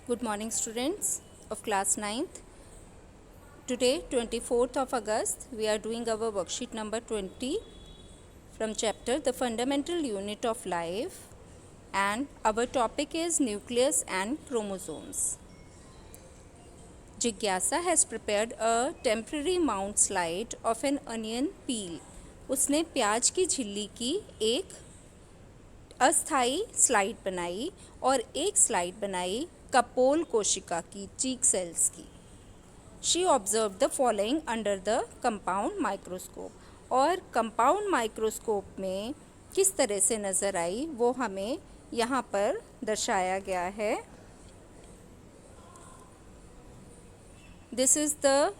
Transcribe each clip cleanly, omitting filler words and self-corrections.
Good morning, students of class 9th. Today, 24th of August, we are doing our worksheet number 20 from chapter The Fundamental Unit of Life, and our topic is nucleus and chromosomes. Jigyasa has prepared a temporary mount slide of an onion peel. उसने प्याज की झिल्ली की एक अस्थाई slide बनाई और एक स्लाइड बनाई कपोल कोशिका की, चीक सेल्स की. She observe the following under the compound microscope. और कंपाउंड माइक्रोस्कोप में किस तरह से नज़र आई वो हमें यहाँ पर दर्शाया गया है. This is the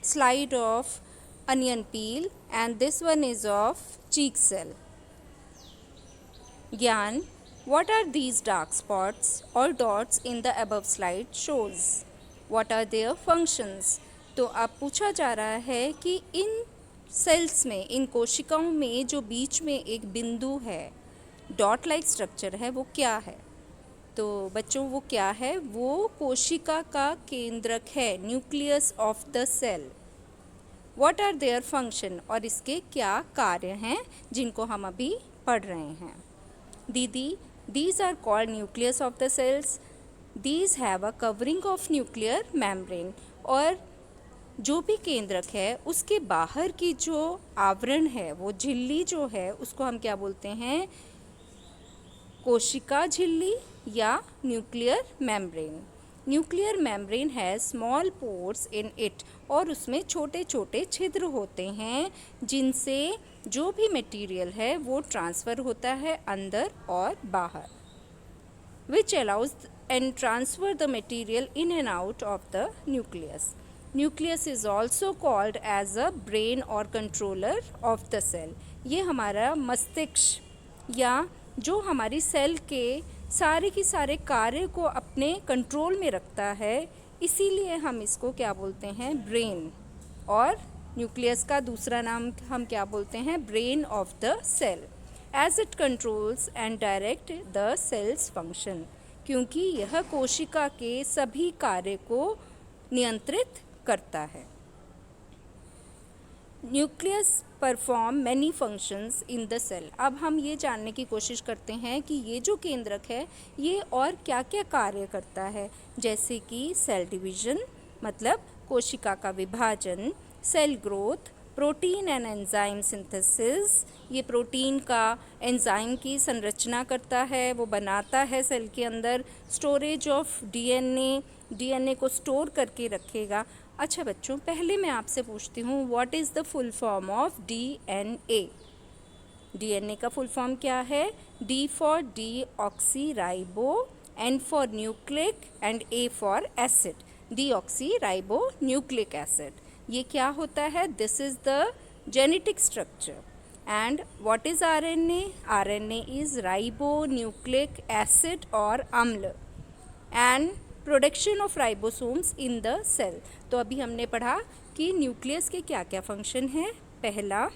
slide of onion peel and this one is of cheek cell. Gyan, what are these dark spots or dots in the above slide shows? What are their functions? तो अब पूछा जा रहा है कि इन sales में, इन कोशिकाओं में जो बीच में एक बिंदु है, डॉट लाइक स्ट्रक्चर है, वो क्या है. तो बच्चों वो क्या है, वो कोशिका का केंद्रक है, nucleus of the cell. What are their function? और इसके क्या कार्य हैं जिनको हम अभी पढ़ रहे हैं. दीदी, these are called nucleus of the cells. These have a covering of nuclear membrane. और जो भी केंद्रक है उसके बाहर की जो आवरण है, वो झिल्ली जो है, उसको हम क्या बोलते हैं, कोशिका झिल्ली या nuclear membrane. Nuclear membrane has small pores in it. और उसमें छोटे छोटे छिद्र होते हैं जिनसे जो भी मटेरियल है वो ट्रांसफ़र होता है अंदर और बाहर. Which allows and transfer the material in and out of the nucleus. Nucleus is also called as a brain और कंट्रोलर ऑफ द सेल. ये हमारा मस्तिष्क या जो हमारी सेल के सारे के सारे कार्य को अपने कंट्रोल में रखता है, इसीलिए हम इसको क्या बोलते हैं, ब्रेन. और न्यूक्लियस का दूसरा नाम हम क्या बोलते हैं, brain of the cell. As it controls and direct the cells function. क्योंकि यह कोशिका के सभी कार्य को नियंत्रित करता है. Nucleus perform many functions in the cell. अब हम ये जानने की कोशिश करते हैं कि ये जो केंद्रक है ये और क्या क्या कार्य करता है. जैसे कि सेल डिवीजन मतलब कोशिका का विभाजन, cell growth, protein and enzyme synthesis. ये प्रोटीन का एंजाइम की संरचना करता है, वो बनाता है सेल के अंदर. स्टोरेज ऑफ डीएनए, डीएनए को स्टोर करके रखेगा. अच्छा बच्चों, पहले मैं आपसे पूछती हूँ, what is the full form of DNA. DNA का फुल फॉर्म क्या है. D for D oxy ribo, N for nucleic and A for acid. D oxy ribo nucleic acid. ये क्या होता है, this is the genetic structure. And what is RNA. RNA is ribo nucleic acid और अम्ल and production of ribosomes in the cell. तो अभी हमने पढ़ा कि न्यूक्लियस के क्या क्या फंक्शन हैं. पहला,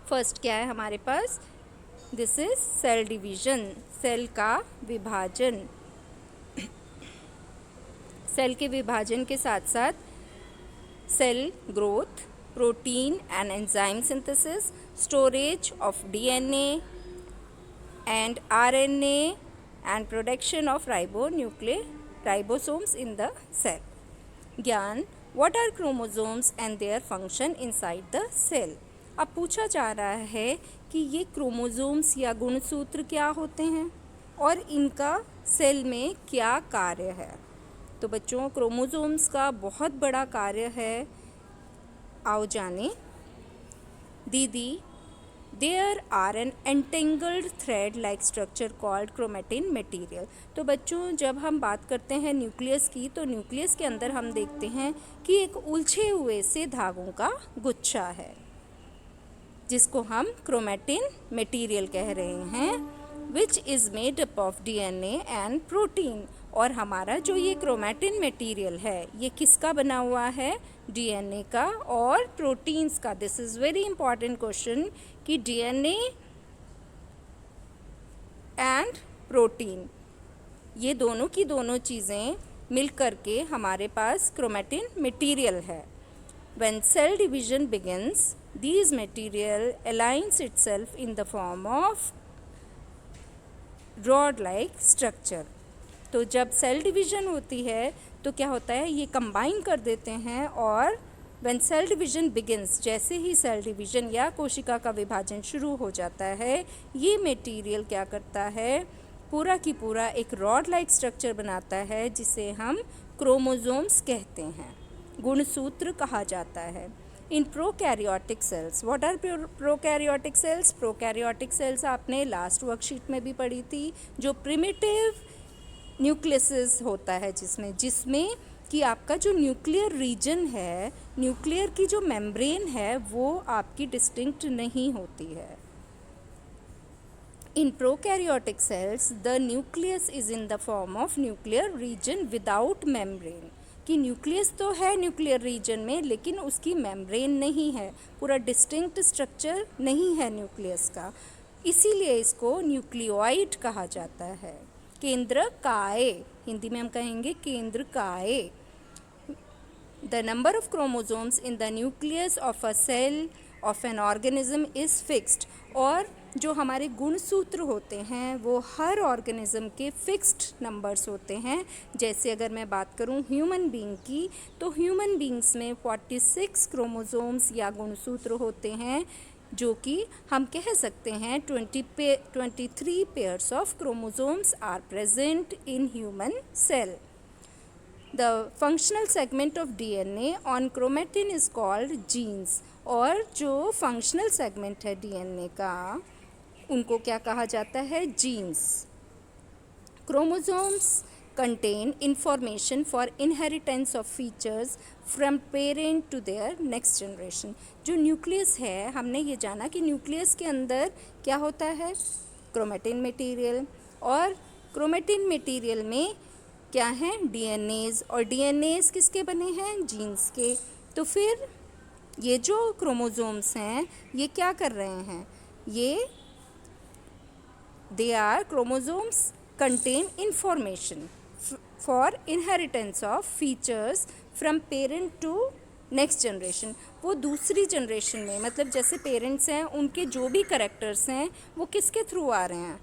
फर्स्ट क्या है हमारे पास, this is cell division, cell का विभाजन. सेल के विभाजन के साथ साथ cell growth, protein and enzyme synthesis, storage of DNA and RNA and production of ribosomes in the cell. Gyan, what are chromosomes and their function inside the cell? अब पूछा जा रहा है कि ये क्रोमोसोम्स या गुणसूत्र क्या होते हैं और इनका सेल में क्या कार्य है. तो बच्चों, क्रोमोसोम्स का बहुत बड़ा कार्य है, आओ जाने. दीदी, There are an entangled thread-like structure called chromatin material. तो बच्चों, जब हम बात करते हैं न्यूक्लियस की, तो न्यूक्लियस के अंदर हम देखते हैं कि एक उलझे हुए से धागों का गुच्छा है जिसको हम क्रोमेटिन मटेरियल कह रहे हैं, which is made up of DNA and protein. और हमारा जो ये क्रोमेटिन मटेरियल है ये किसका बना हुआ है, डीएनए का और प्रोटीन्स का. This is very important question कि डीएनए एंड प्रोटीन ये दोनों की दोनों चीज़ें मिल करके हमारे पास क्रोमेटिन मटेरियल है। When cell division begins, these material aligns itself in the form of rod like structure। तो जब सेल डिवीज़न होती है तो क्या होता है, ये कंबाइन कर देते हैं और व्हेन सेल डिवीज़न बिगिंस, जैसे ही सेल डिवीज़न या कोशिका का विभाजन शुरू हो जाता है, ये मटेरियल क्या करता है, पूरा की पूरा एक रॉड लाइक स्ट्रक्चर बनाता है जिसे हम क्रोमोसोम्स कहते हैं, गुणसूत्र कहा जाता है। In prokaryotic cells, what are prokaryotic cells? Prokaryotic cells आपने लास्ट वर्कशीट में भी पढ़ी थी, जो प्रिमिटिव न्यूक्लियस होता है जिसमें कि आपका जो न्यूक्लियर रीजन है, न्यूक्लियर की जो मेम्ब्रेन है वो आपकी डिस्टिंक्ट नहीं होती है। In prokaryotic sales the nucleus is in the form of nuclear region without membrane, कि न्यूक्लियस तो है न्यूक्लियर रीजन में लेकिन उसकी मेम्ब्रेन नहीं है, पूरा डिस्टिंक्ट स्ट्रक्चर नहीं है न्यूक्लियस का, इसीलिए इसको न्यूक्लियोइड कहा जाता है। केंद्रकाय, हिंदी में हम कहेंगे केंद्रकाय। The number of chromosomes in the nucleus of a cell of an organism is fixed, और जो हमारे गुणसूत्र होते हैं वो हर ऑर्गेनिज्म के फिक्स्ड नंबर्स होते हैं। जैसे अगर मैं बात करूं ह्यूमन बीइंग की, तो ह्यूमन बीइंग्स में 46 क्रोमोसोम्स या गुणसूत्र होते हैं, जो कि हम कह सकते हैं 23 pairs of chromosomes are present in human cell. The functional segment of DNA on chromatin is called genes, और जो फंक्शनल सेगमेंट है डीएनए का उनको क्या कहा जाता है, genes. Chromosomes contain information for inheritance of features from parent to their next generation। जो न्यूक्लियस है, हमने ये जाना कि न्यूक्लियस के अंदर क्या होता है, क्रोमेटिन मटेरियल, और क्रोमेटिन मटेरियल में क्या है, डीएनएज, और डीएनएज किसके बने हैं, जीन्स के। तो फिर ये जो क्रोमोसोम्स हैं ये क्या कर रहे हैं, ये they are chromosomes contain information for inheritance of features from parent to next generation। वो दूसरी जनरेशन में, मतलब जैसे पेरेंट्स हैं उनके जो भी करेक्टर्स हैं वो किसके थ्रू आ रहे हैं,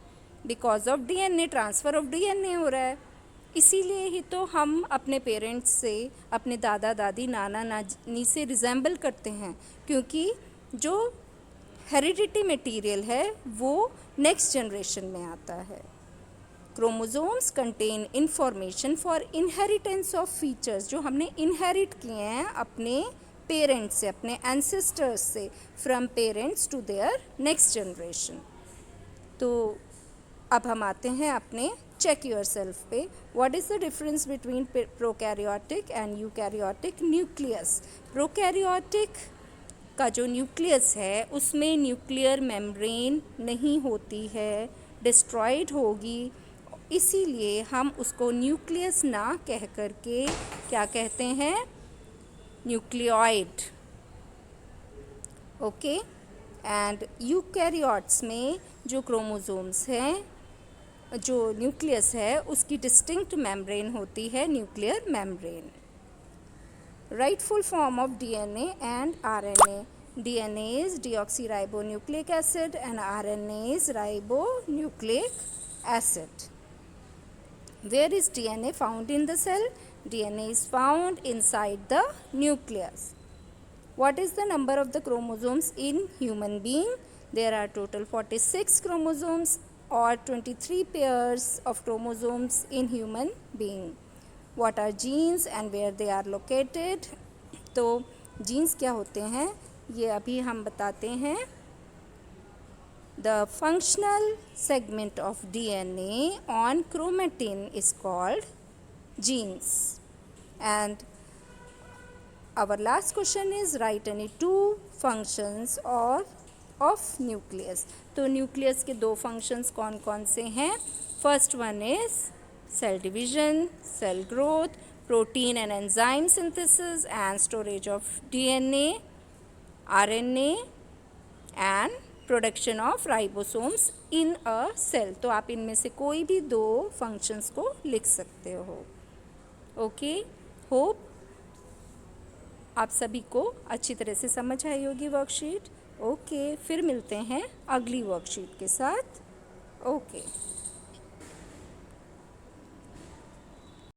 because of DNA, transfer of DNA हो रहा है। इसीलिए ही तो हम अपने पेरेंट्स से, अपने दादा दादी, नाना नानी से रिजेंबल करते हैं, क्योंकि जो हेरिडिटी मटेरियल है वो नेक्स्ट जनरेशन में आता है। Chromosomes contain information for inheritance of features, जो हमने इनहेरिट किए हैं अपने पेरेंट्स से, अपने एंसेस्टर्स से, from parents to their next generation. तो अब हम आते हैं अपने चेक योर सेल्फ पे। What is the difference between prokaryotic and eukaryotic nucleus? Prokaryotic का जो न्यूक्लियस है उसमें न्यूक्लियर मेम्ब्रेन नहीं होती है, डिस्ट्रॉयड होगी, इसीलिए हम उसको न्यूक्लियस ना कह करके क्या कहते हैं, न्यूक्लियोइड। ओके, एंड यूकैरियोट्स में जो क्रोमोसोम्स हैं, जो न्यूक्लियस है उसकी डिस्टिंक्ट मेम्ब्रेन होती है, nuclear membrane. Rightful form of DNA and RNA. DNA is deoxyribonucleic acid and RNA is ribonucleic acid. Where is DNA found in the cell? DNA is found inside the nucleus. What is the number of the chromosomes in human being? There are total 46 chromosomes or 23 pairs of chromosomes in human being. What are genes and where they are located? तो genes क्या होते हैं ये अभी हम बताते हैं। The functional segment of DNA on chromatin is called genes. And our last question is write any two functions of nucleus। तो nucleus के दो functions कौन कौन से हैं? First one is cell division, cell growth, protein and enzyme synthesis and storage of DNA, RNA and production of ribosomes in a cell. तो आप इनमें से कोई भी दो फंक्शंस को लिख सकते हो। ओके, होप आप सभी को अच्छी तरह से समझ आई होगी वर्कशीट। ओके, फिर मिलते हैं अगली वर्कशीट के साथ। ओके।